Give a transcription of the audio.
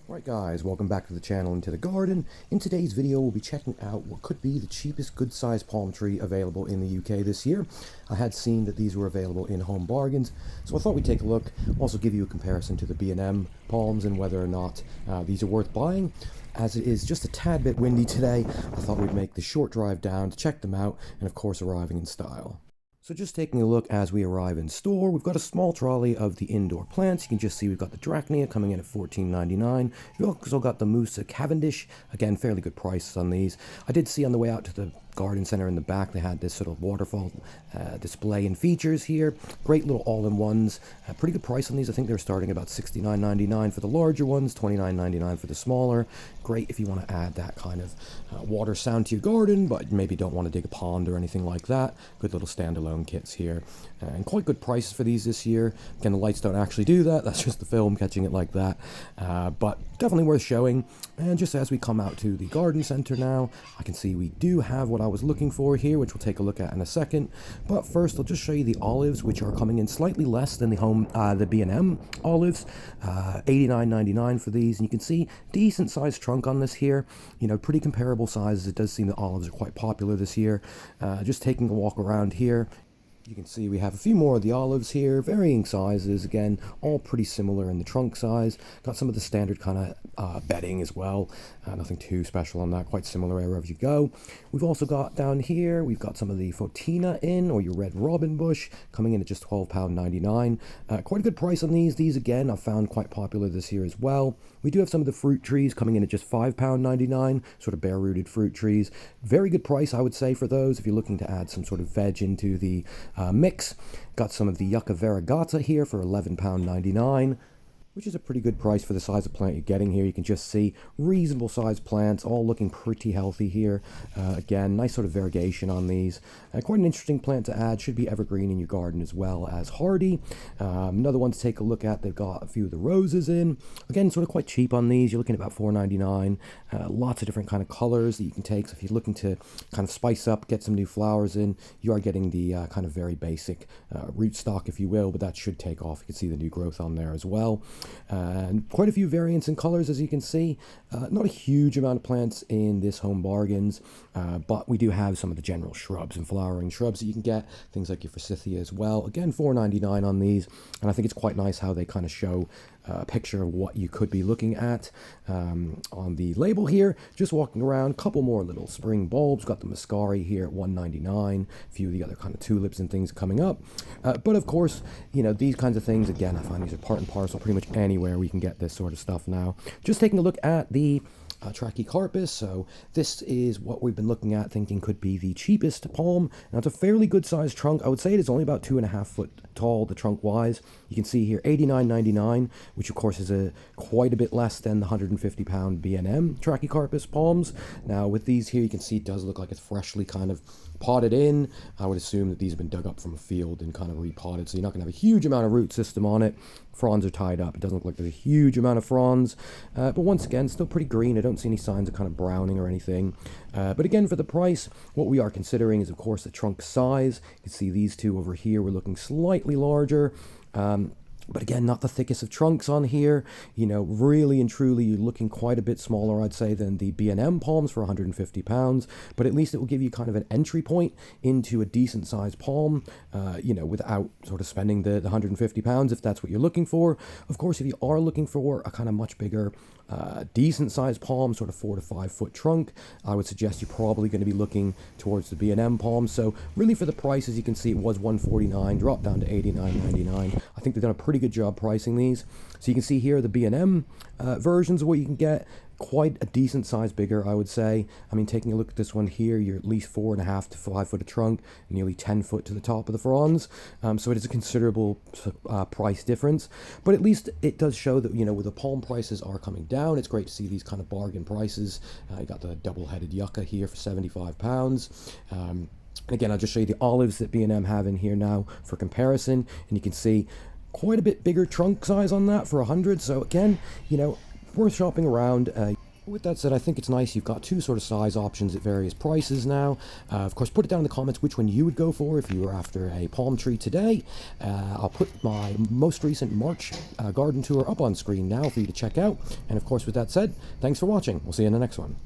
Right guys, welcome back to the channel and to the garden. In today's video we'll be checking out what could be the cheapest good-sized palm tree available in the UK this year. I had seen that these were available in Home Bargains, so I thought we'd take a look, also give you a comparison to the B&M palms and whether or not these are worth buying. As it is just a tad bit windy today, I thought we'd make the short drive down to check them out and of course arriving in style. So just taking a look as we arrive in store, we've got a small trolley of the indoor plants. You can just see we've got the Drachnia coming in at $14.99. We've also got the Musa Cavendish. Again, fairly good prices on these. I did see on the way out to the garden center in the back they had this sort of waterfall display and features here. Great little all-in-ones. Pretty good price on these. I think they're starting about $69.99 for the larger ones, $29.99 for the smaller. Great if you want to add that kind of water sound to your garden, but maybe don't want to dig a pond or anything like that. Good little standalone kits here, and quite good prices for these this year. Again, the lights don't actually do that. That's just the film catching it like that, but definitely worth showing. And just as we come out to the garden center now, I can see we do have what I was looking for here, which we'll take a look at in a second. But first, I'll just show you the olives, which are coming in slightly less than the B&M olives, $89.99 for these. And you can see decent sized trunk on this here. You know, pretty comparable sizes. It does seem that olives are quite popular this year. Just taking a walk around here, you can see we have a few more of the olives here, varying sizes, again, all pretty similar in the trunk size. Got some of the standard kind of bedding as well. Nothing too special on that, quite similar wherever you go. We've also got down here, we've got some of the fortunei in, or your red robin bush, coming in at just £12.99. Quite a good price on these. These, again, I've found quite popular this year as well. We do have some of the fruit trees coming in at just £5.99, sort of bare-rooted fruit trees. Very good price, I would say, for those if you're looking to add some sort of veg into the mix. Got some of the yucca variegata here for £11.99, which is a pretty good price for the size of plant you're getting here. You can just see reasonable sized plants, all looking pretty healthy here. Again, nice sort of variegation on these. Quite an interesting plant to add. Should be evergreen in your garden as well as hardy. Another one to take a look at, they've got a few of the roses in. Again, sort of quite cheap on these. You're looking at about $4.99. Lots of different kind of colors that you can take. So if you're looking to kind of spice up, get some new flowers in, you are getting the kind of very basic root stock, if you will, but that should take off. You can see the new growth on there as well. And quite a few variants in colors, as you can see. Not a huge amount of plants in this Home Bargains, but we do have some of the general shrubs and flowering shrubs that you can get, things like your forsythia as well. Again, $4.99 on these, and I think it's quite nice how they kind of show a picture of what you could be looking at on the label here. Just walking around, a couple more little spring bulbs. Got the muscari here at $1.99. A few of the other kind of tulips and things coming up. But of course, you know, these kinds of things, again, I find these are part and parcel pretty much anywhere we can get this sort of stuff now. Just taking a look at the trachycarpus. So this is what we've been looking at, thinking could be the cheapest palm. Now it's a fairly good sized trunk. I would say it is only about 2.5 foot tall, the trunk wise. You can see here $89.99, which of course is quite a bit less than the 150-pound B&M trachycarpus palms. Now with these here, you can see it does look like it's freshly kind of potted in. I would assume that these have been dug up from a field and kind of repotted, so you're not going to have a huge amount of root system on it. Fronds are tied up. It doesn't look like there's a huge amount of fronds, but once again, still pretty green. I don't see any signs of kind of browning or anything. But again, for the price, what we are considering is, of course, the trunk size. You can see these two over here, we're looking slightly larger. But again, not the thickest of trunks on here. You know, really and truly, you're looking quite a bit smaller, I'd say, than the B&M palms for 150 pounds. But at least it will give you kind of an entry point into a decent sized palm, you know, without sort of spending the 150 pounds, if that's what you're looking for. Of course, if you are looking for a kind of much bigger, decent sized palm, sort of 4 to 5 foot trunk, I would suggest you're probably going to be looking towards the B&M palm. So really, for the price, as you can see, it was $149, dropped down to $89.99. I think they've done a pretty good job pricing these. So you can see here the B&M versions of what you can get. Quite a decent size bigger, I would say. I mean, taking a look at this one here, you're at least 4.5 to 5 foot of trunk, nearly 10 foot to the top of the fronds. So it is a considerable price difference. But at least it does show that, you know, with the palm prices are coming down, it's great to see these kind of bargain prices. You got the double-headed yucca here for 75 pounds. Again, I'll just show you the olives that B&M have in here now for comparison, and you can see quite a bit bigger trunk size on that for 100. So again, you know, worth shopping around. With that said, I think it's nice you've got two sort of size options at various prices now. Of course, put it down in the comments which one you would go for if you were after a palm tree today. I'll put my most recent March garden tour up on screen now for you to check out. And of course, with that said, thanks for watching. We'll see you in the next one.